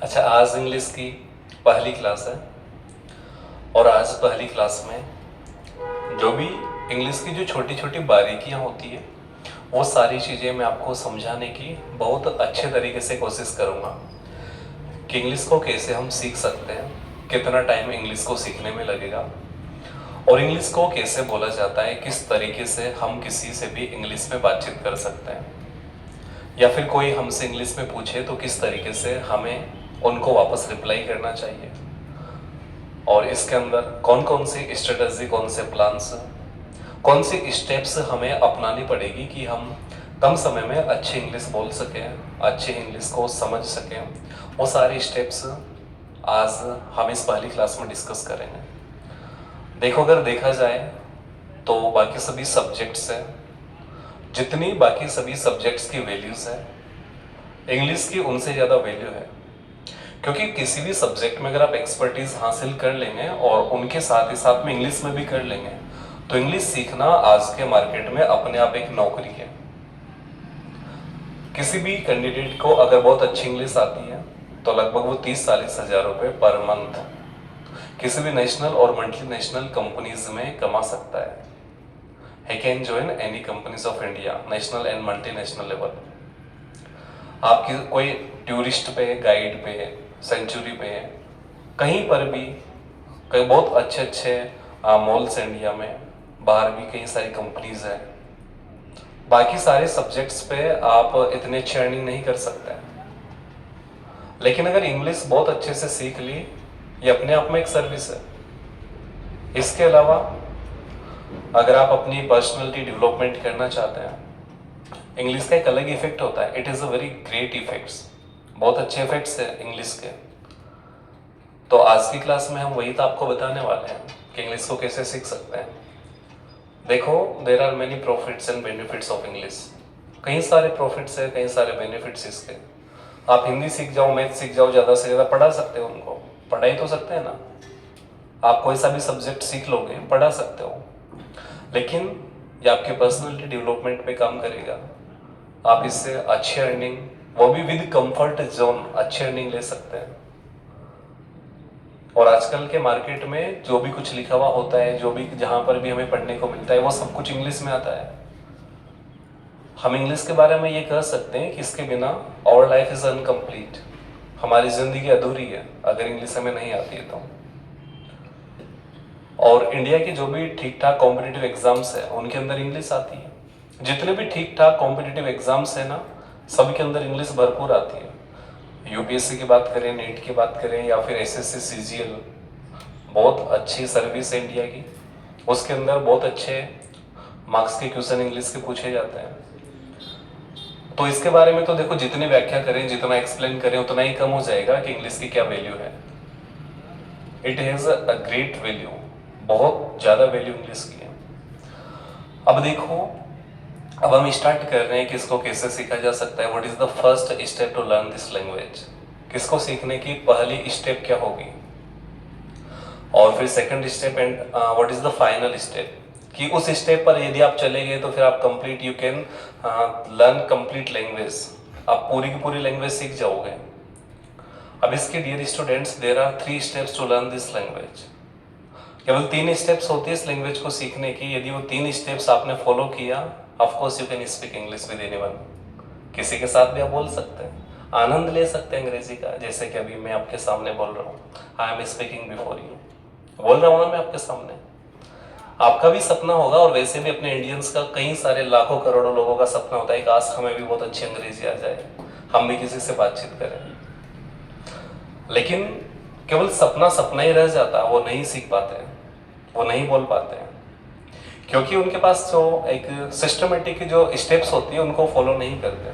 अच्छा, आज इंग्लिश की पहली क्लास है और आज पहली क्लास में जो भी इंग्लिश की जो छोटी छोटी बारीकियां होती है वो सारी चीज़ें मैं आपको समझाने की बहुत अच्छे तरीके से कोशिश करूँगा कि इंग्लिश को कैसे हम सीख सकते हैं, कितना टाइम इंग्लिश को सीखने में लगेगा और इंग्लिश को कैसे बोला जाता है, किस तरीके से हम किसी से भी इंग्लिश में बातचीत कर सकते हैं या फिर कोई हमसे इंग्लिश में पूछे तो किस तरीके से हमें उनको वापस रिप्लाई करना चाहिए और इसके अंदर कौन कौन सी स्ट्रेटजी, कौन से प्लान्स, कौन सी स्टेप्स हमें अपनानी पड़ेगी कि हम कम समय में अच्छी इंग्लिश बोल सकें, अच्छी इंग्लिश को समझ सकें। वो सारी स्टेप्स आज हम इस पहली क्लास में डिस्कस करेंगे। देखो, अगर देखा जाए तो बाकी सभी सब्जेक्ट्स हैं, जितनी बाकी सभी सब्जेक्ट्स की वैल्यूज़ है, इंग्लिश की उनसे ज़्यादा वैल्यू है। क्योंकि किसी भी सब्जेक्ट में अगर आप एक्सपर्टीज हासिल कर लेंगे और उनके साथ ही साथ में इंग्लिश में भी कर लेंगे तो इंग्लिश सीखना आज के मार्केट में अपने आप एक नौकरी है। किसी भी कैंडिडेट को अगर बहुत अच्छी इंग्लिश आती है तो लगभग वो 30-40 हज़ार रुपये पर मंथ किसी भी नेशनल और मल्टीनेशनल कंपनीज में कमा सकता है। He can join any companies of India, national and multinational level. आपकी कोई टूरिस्ट पे, गाइड पे, सेंचुरी पे, कहीं पर भी कई बहुत अच्छे अच्छे मॉल्स इंडिया में, बाहर भी कई सारी कंपनीज हैं। बाकी सारे सब्जेक्ट्स पे आप इतने अच्छे अर्निंग नहीं कर सकते हैं, लेकिन अगर इंग्लिश बहुत अच्छे से सीख ली, ये अपने आप में एक सर्विस है। इसके अलावा अगर आप अपनी पर्सनैलिटी डेवलपमेंट करना चाहते हैं, इंग्लिश का एक अलग इफेक्ट होता है। It is a very great effects, बहुत अच्छे इफेक्ट्स है इंग्लिश के। तो आज की क्लास में हम वही तो आपको बताने वाले हैं कि इंग्लिश को कैसे सीख सकते हैं। देखो, there are many profits and benefits of English. कई सारे प्रॉफिट्स है, कई सारे बेनिफिट्स इसके। आप हिंदी सीख जाओ, मैथ सीख जाओ, ज़्यादा से ज़्यादा पढ़ा सकते हो उनको, पढ़ा ही तो सकते हैं ना। आप कोई सा भी सब्जेक्ट सीख लोगे, पढ़ा सकते हो, लेकिन ये आपके पर्सनैलिटी डेवलपमेंट पे काम करेगा। आप इससे अच्छी अर्निंग, वो भी विद कंफर्ट जोन, अच्छी अर्निंग ले सकते हैं। और आजकल के मार्केट में जो भी कुछ लिखा हुआ होता है, जो भी जहाँ पर भी हमें पढ़ने को मिलता है, वो सब कुछ इंग्लिश में आता है। हम इंग्लिश के बारे में ये कह सकते हैं कि इसके बिना आवर लाइफ इज अनकम्प्लीट, हमारी जिंदगी अधूरी है अगर इंग्लिश हमें नहीं आती है तो। और इंडिया के जो भी ठीक ठाक कॉम्पिटिटिव एग्जाम्स है उनके अंदर इंग्लिश आती है। जितने भी ठीक ठाक कॉम्पिटिटिव एग्जाम्स है ना, सबके अंदर इंग्लिश भरपूर आती है। यूपीएससी की बात करें, नीट की बात करें, या फिर एसएससी, सीजीएल, बहुत अच्छी सर्विस है इंडिया की। उसके अंदर बहुत अच्छे मार्क्स के क्वेश्चन इंग्लिश के पूछे जाते हैं। तो इसके बारे में तो देखो, जितनी व्याख्या करें, जितना एक्सप्लेन करें, उतना ही कम हो जाएगा कि इंग्लिश की क्या वैल्यू है। It has a great value, बहुत ज़्यादा वैल्यू इंग्लिश की है। अब देखो, अब हम स्टार्ट कर रहे हैं कि इसको कैसे सीखा जा सकता है। What is the first step to learn this language, किसको सीखने की पहली स्टेप क्या होगी, और फिर second step and what is the final step, कि उस स्टेप पर यदि आप चले गए तो फिर आप complete, you can learn complete language, आप पूरी की पूरी लैंग्वेज सीख जाओगे। अब इसके dear students, there are 3 steps to learn this language. केवल 3 स्टेप्स होती है इस लैंग्वेज को सीखने की। यदि वो 3 स्टेप्स आपने फॉलो किया, of course you can speak English with anyone. किसी के साथ भी आप बोल सकते हैं, आनंद ले सकते हैं अंग्रेजी का, जैसे कि अभी मैं आपके सामने बोल रहा हूँ। I am speaking before you, बोल रहा हूँ ना मैं आपके सामने। आपका भी सपना होगा, और वैसे भी अपने इंडियंस का, कई सारे लाखों करोड़ों लोगों का सपना होता है कि आज हमें भी बहुत अच्छी अंग्रेजी आ जाए, हम भी किसी से बातचीत करें। लेकिन केवल सपना सपना ही रह जाता, वो नहीं सीख पाते, वो नहीं बोल पाते हैं, क्योंकि उनके पास जो एक सिस्टमेटिक जो स्टेप्स होती है उनको फॉलो नहीं करते।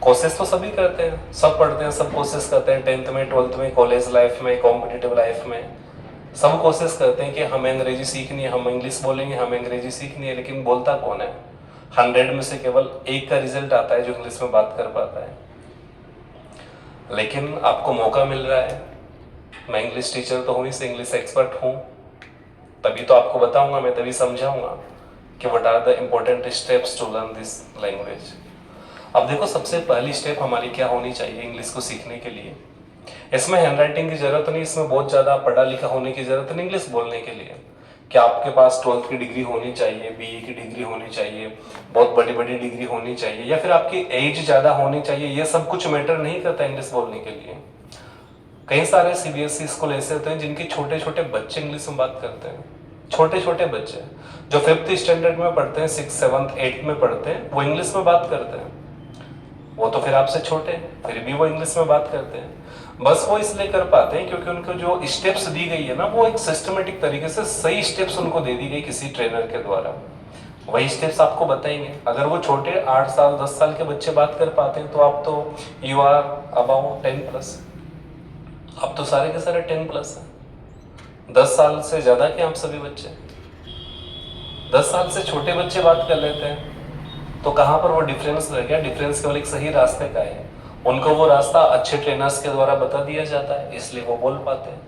कोशिश तो सभी करते हैं, सब पढ़ते हैं, सब कोशिश करते हैं, 10th में, 12th में, कॉलेज लाइफ में, कॉम्पिटिटिव लाइफ में, सब कोशिश करते हैं कि हमें अंग्रेजी सीखनी है, हम इंग्लिश बोलेंगे, हमें अंग्रेजी सीखनी है। लेकिन बोलता कौन है? 100 में से केवल 1 का रिजल्ट आता है जो इंग्लिश में बात कर पाता है। लेकिन आपको मौका मिल रहा है, मैं इंग्लिश टीचर तो हूँ, से इंग्लिश एक्सपर्ट हूँ, तभी तो आपको बताऊंगा, मैं तभी समझाऊंगा कि what are the important steps to learn this language. अब देखो, सबसे पहली स्टेप हमारी क्या होनी चाहिए इंग्लिश को सीखने के लिए? इसमें हैंडराइटिंग की जरूरत नहीं, इसमें बहुत ज़्यादा पढ़ा लिखा होने की जरूरत नहीं इंग्लिश बोलने के लिए। कि आपके पास 12th की डिग्री होनी चाहिए, बीए की डिग्री होनी चाहिए, बहुत बड़ी बड़ी डिग्री होनी चाहिए, या फिर आपकी एज ज़्यादा होनी चाहिए, ये सब कुछ मैटर नहीं करता इंग्लिश बोलने के लिए। कई सारे सीबीएसई स्कूल ऐसे होते हैं जिनके छोटे छोटे बच्चे इंग्लिश में बात करते हैं। छोटे छोटे बच्चे जो 5th स्टैंडर्ड में पढ़ते हैं, 6th 7th 8th में पढ़ते हैं, वो इंग्लिश में बात करते हैं। वो तो फिर आपसे छोटे हैं, फिर भी वो इंग्लिश में बात करते हैं। बस वो इसलिए कर पाते हैं क्योंकि उनको जो स्टेप्स दी गई है ना, वो एक सिस्टमेटिक तरीके से सही स्टेप्स उनको दे दी गई किसी ट्रेनर के द्वारा। वही स्टेप्स आपको बताएंगे। अगर वो छोटे 8 साल 10 साल के बच्चे बात कर पाते हैं तो आप तो यू आर अबाउट 10+। आप तो सारे के सारे 10+ हैं। 10 साल से ज्यादा के आप सभी बच्चे, 10 साल से छोटे बच्चे बात कर लेते हैं, तो कहाँ पर वो डिफरेंस रह गया? डिफरेंस केवल एक सही रास्ते का है। उनको वो रास्ता अच्छे ट्रेनर्स के द्वारा बता दिया जाता है, इसलिए वो बोल पाते हैं,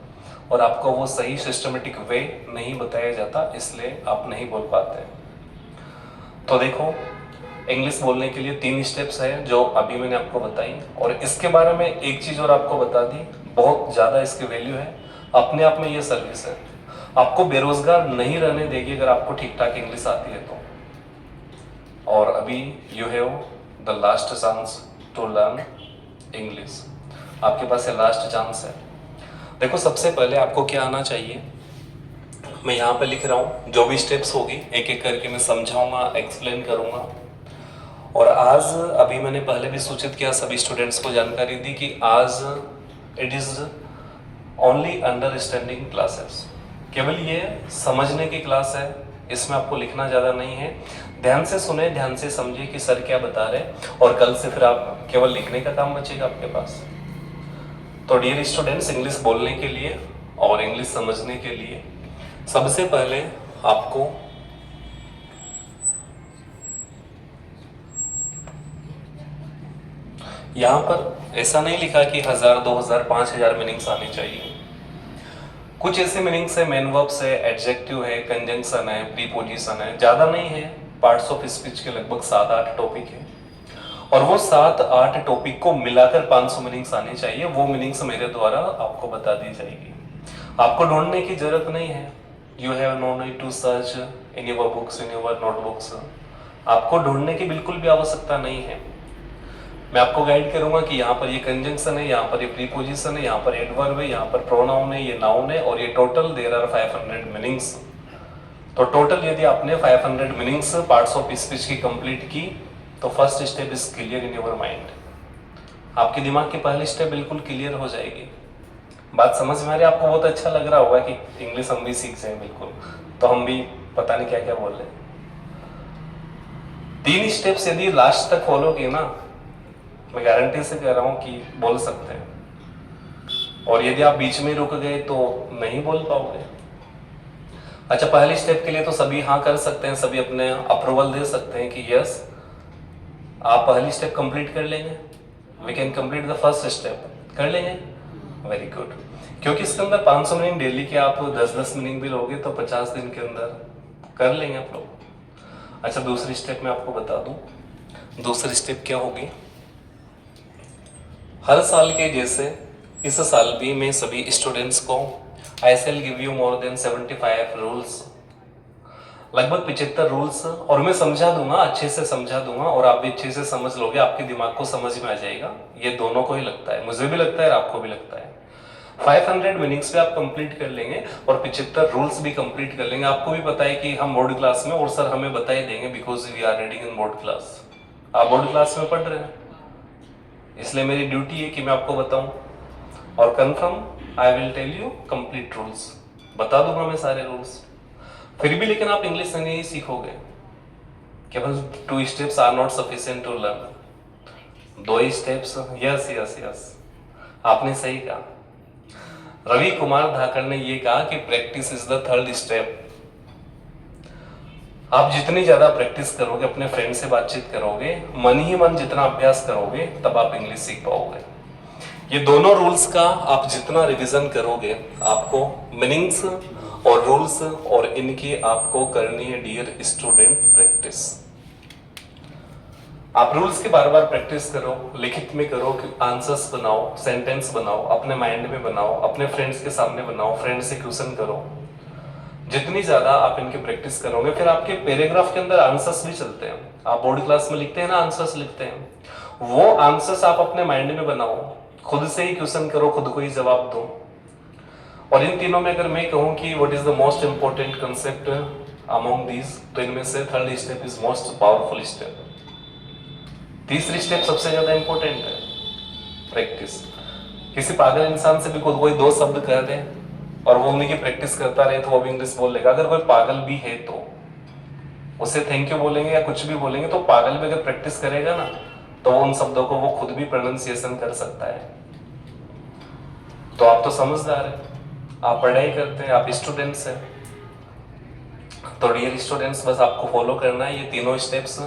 और आपको वो सही सिस्टमेटिक वे नहीं बताया जाता, इसलिए आप नहीं बोल पाते हैं। तो देखो, इंग्लिश बोलने के लिए 3 स्टेप्स है जो अभी मैंने आपको बताई, और इसके बारे में एक चीज और आपको बता दी, बहुत ज्यादा इसकी वैल्यू है। अपने आप में ये सर्विस है, आपको बेरोजगार नहीं रहने देगी अगर आपको ठीक ठाक इंग्लिश आती है तो। और अभी you have the last chance to learn English. आपके पास ये लास्ट चांस है। देखो, सबसे पहले आपको क्या आना चाहिए, मैं यहाँ पे लिख रहा हूँ, जो भी स्टेप्स होगी एक एक करके मैं समझाऊंगा, एक्सप्लेन करूंगा। और आज अभी मैंने पहले भी सूचित किया, सभी स्टूडेंट्स को जानकारी दी कि आज it is only understanding classes, केवल ये समझने की क्लास है, इसमें आपको लिखना ज़्यादा नहीं है। ध्यान से सुने, ध्यान से समझिए कि सर क्या बता रहे हैं, और कल से फिर आप केवल लिखने का काम बचेगा आपके पास। तो डियर स्टूडेंट्स, इंग्लिश बोलने के लिए और इंग्लिश समझने के लिए सबसे पहले आपको यहां पर ऐसा नहीं लिखा कि 1000 2000 5000 मीनिंग्स आनी चाहिए। कुछ ऐसे मीनिंग्स है, मेन वर्ब्स है, एडजेक्टिव है, कंजंक्शन है, प्रीपोजिशन है, ज्यादा नहीं है। पार्ट्स ऑफ स्पीच के लगभग 7-8 टॉपिक है, और वो 7-8 टॉपिक को मिलाकर 500 मीनिंग्स आनी चाहिए। वो मीनिंग्स मेरे द्वारा आपको बता दी जाएगी, आपको ढूंढने की जरूरत नहीं है। You have no need to search in your books, in your notebooks. आपको ढूंढने की बिल्कुल भी आवश्यकता नहीं है। मैं आपको गाइड करूंगा कि यहाँ पर ये कंजंक्शन है, यहाँ पर ये प्रीपोजिशन है, यहाँ पर एडवर्ब है, यहाँ पर प्रोनाउन है, ये नाउन है, और ये टोटल देयर आर 500 मीनिंग्स। तो टोटल यदि आपने 500 मीनिंग्स पार्ट्स ऑफ स्पीच की कंप्लीट की, तो first step is clear in your mind. आपके दिमाग की पहली स्टेप बिल्कुल क्लियर हो जाएगी। बात समझ में आ रही है? आपको बहुत अच्छा लग रहा होगा कि इंग्लिश हम भी सीख जाए, बिल्कुल, तो हम भी पता नहीं क्या क्या बोल रहे। 3 स्टेप्स यदि लास्ट तक फॉलो किए ना, मैं गारंटी से कह रहा हूं कि बोल सकते हैं। और यदि आप बीच में रुक गए तो नहीं बोल पाओगे। अच्छा, पहली स्टेप के लिए तो सभी हाँ कर सकते हैं, सभी अपने अप्रूवल दे सकते हैं कि यस आप पहली स्टेप कंप्लीट कर लेंगे, we can complete the first step, कर लेंगे, वेरी गुड। क्योंकि इसके अंदर 500 मीनिंग डेली के आप 10-10 मीनिंग भी लोगे तो 50 दिन के अंदर कर लेंगे आप लोग। अच्छा, दूसरी स्टेप मैं आपको बता दूं, दूसरी स्टेप क्या होगी। हर साल के जैसे इस साल भी मैं सभी स्टूडेंट्स को I shall give you more than 75 rules, लगभग 75 रूल्स, और मैं समझा दूंगा, अच्छे से समझा दूंगा, और आप भी अच्छे से समझ लोगे, आपके दिमाग को समझ में आ जाएगा। ये दोनों को ही लगता है, मुझे भी लगता है और आपको भी लगता है। 500 मीनिंग्स पे आप कंप्लीट कर लेंगे और 75 रूल्स भी कंप्लीट कर लेंगे। आपको भी पता है कि हम बोर्ड क्लास में, और सर हमें बता ही देंगे because we are reading in board class. आप बोर्ड क्लास में पढ़ रहे हैं, इसलिए मेरी ड्यूटी है कि मैं आपको बताऊं, और confirm I will tell you complete rules, बता दूंगा मैं सारे रूल्स। फिर भी लेकिन आप इंग्लिश नहीं सीखोगे, केवल 2 steps are not sufficient to learn. 2 steps, yes yes yes, आपने सही कहा। रवि कुमार धाकड़ ने ये कहा कि practice is the 3rd step. आप जितनी ज्यादा प्रैक्टिस करोगे, अपने फ्रेंड से बातचीत करोगे, मन ही मन जितना अभ्यास करोगे, तब आप इंग्लिश सीख पाओगे। ये दोनों रूल्स का आप जितना रिवीजन करोगे, आपको मीनिंग्स और रूल्स और इनकी आपको करनी है डियर स्टूडेंट प्रैक्टिस। आप रूल्स की बार बार प्रैक्टिस करो, लिखित में करो, आंसर्स बनाओ, सेंटेंस बनाओ, अपने माइंड में बनाओ, अपने फ्रेंड्स के सामने बनाओ, फ्रेंड्स से क्वेश्चन करो। जितनी ज्यादा आप इनकी प्रैक्टिस करोगे, फिर आपके पैराग्राफ के अंदर आंसर्स भी चलते हैं। आप बोर्ड क्लास में लिखते हैं ना, आंसर्स लिखते हैं, वो आंसर्स आप अपने माइंड में बनाओ, खुद से ही क्वेश्चन करो, खुद को ही जवाब दो। और इन तीनों में अगर मैं कहूं कि what is the most important concept among these, तो इनमें से third step is most powerful step. तीसरी स्टेप सबसे ज्यादा इंपॉर्टेंट है, प्रैक्टिस। किसी पागल इंसान से भी कोई दो शब्द कह दे और वो उन्हीं की प्रैक्टिस करता रहे तो वो भी इंग्लिश बोल लेगा। अगर कोई पागल भी है तो उसे थैंक यू बोलेंगे या कुछ भी बोलेंगे, तो पागल भी अगर प्रैक्टिस करेगा ना, तो उन शब्दों को वो खुद भी प्रोनाउंसिएशन कर सकता है। तो आप तो समझदार हैं, आप पढ़ाई करते हैं, आप स्टूडेंट्स हैं, तो डियर स्टूडेंट्स बस आपको फॉलो करना है ये तीनों स्टेप्स।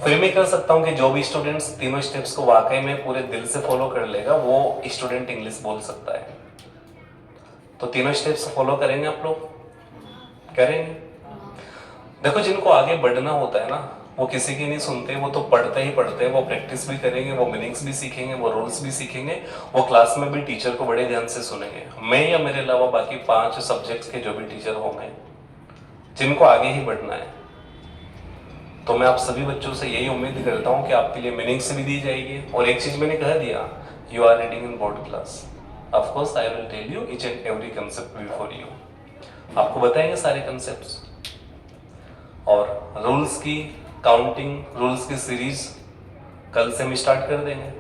फिर मैं कह सकता हूँ कि जो भी स्टूडेंट्स तीनों स्टेप्स को वाकई में पूरे दिल से फॉलो कर लेगा, वो स्टूडेंट इंग्लिश बोल सकता है। तो तीनों स्टेप्स फॉलो करेंगे आप लोग? करेंगे। देखो, जिनको आगे बढ़ना होता है ना, वो किसी की नहीं सुनते, वो तो पढ़ते ही पढ़ते हैं, वो प्रैक्टिस भी करेंगे, वो मीनिंग्स भी सीखेंगे, वो रूल्स भी सीखेंगे, वो क्लास में भी टीचर को बड़े ध्यान से सुनेंगे। मैं या मेरे अलावा बाकी 5 सब्जेक्ट्स के जो भी टीचर होंगे, जिनको आगे ही बढ़ना है, तो मैं आप सभी बच्चों से यही उम्मीद करता हूँ कि आपके लिए मीनिंग्स भी दी जाएगी। और एक चीज मैंने कह दिया, you are reading in board class, of course I will tell you each and every concept before you. आपको बताएंगे सारे कंसेप्ट्स और रूल्स की काउंटिंग, रूल्स की सीरीज कल से हम स्टार्ट कर देंगे।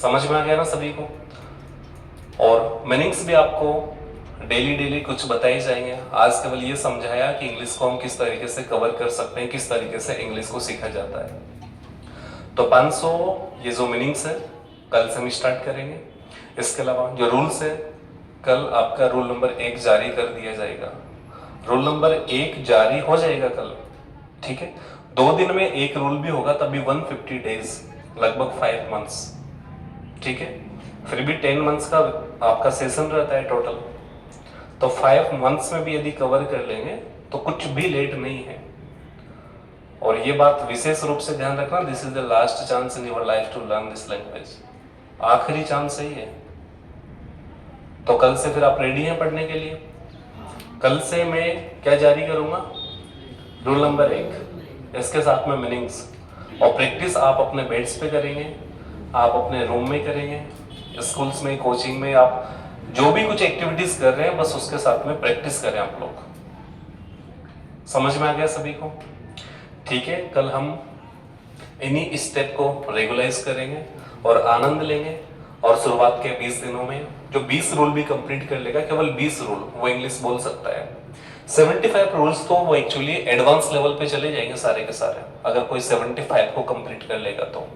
समझ में आ गया ना सभी को? और मीनिंग्स भी आपको डेली कुछ बताए जाएंगे। आज केवल ये समझाया कि इंग्लिश को हम किस तरीके से कवर कर सकते हैं, किस तरीके से इंग्लिश को सीखा जाता है। तो 500 ये जो मीनिंग्स है कल से हम स्टार्ट करेंगे। इसके अलावा जो रूल्स है, कल आपका रूल नंबर 1 जारी कर दिया जाएगा। रूल नंबर 1 जारी हो जाएगा कल, ठीक है। 2 दिन में एक रूल भी होगा, तभी 150 डेज, लगभग 5 मंथ्स, ठीक है। फिर भी 10 मंथ्स का आपका सेशन रहता है टोटल, तो 5 मंथ्स में भी यदि कवर कर लेंगे तो कुछ भी लेट नहीं है। और ये बात विशेष रूप से ध्यान रखना, this is the last chance in your life to learn this language. आखिरी चांस सही है। तो कल से फिर आप रेडी हैं पढ़ने के लिए? कल से मैं क्या जारी करूंगा? रूल नंबर 1, इसके साथ में मीनिंग्स। और प्रैक्टिस आप अपने बेड्स पे करेंगे, आप अपने रूम में करेंगे, स्कूल्स में, कोचिंग में, आप जो भी कुछ एक्टिविटीज कर रहे हैं बस उसके साथ में प्रैक्टिस करें आप लोग। समझ में आ गया सभी को? ठीक है, कल हम इन्हीं स्टेप को रेगुलाइज करेंगे और आनंद लेंगे। और शुरुआत के 20 दिनों में जो 20 रूल भी कंप्लीट कर लेगा, केवल 20 रूल, वो इंग्लिश बोल सकता है। 75 रूल्स तो वो एक्चुअली एडवांस लेवल पे चले जाएंगे सारे के सारे, अगर कोई 75 को कंप्लीट कर लेगा तो।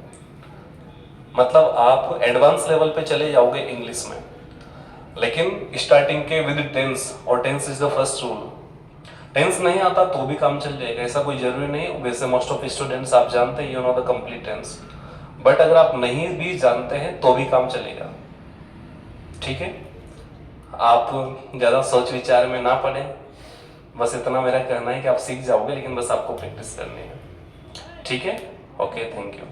मतलब आप एडवांस लेवल पे चले जाओगे इंग्लिश में। लेकिन स्टार्टिंग के विद टेंस, और tense is the first rule. Tense नहीं आता तो भी काम चल जाएगा, ऐसा कोई जरूरी नहीं। वैसे मोस्ट ऑफ स्टूडेंट्स आप जानते हैं, you know the complete tense, but अगर आप नहीं भी जानते हैं तो भी काम चलेगा, ठीक है। आप ज्यादा सोच विचार में ना पड़े, बस इतना मेरा कहना है कि आप सीख जाओगे, लेकिन बस आपको प्रैक्टिस करनी है, ठीक है। Okay, thank you.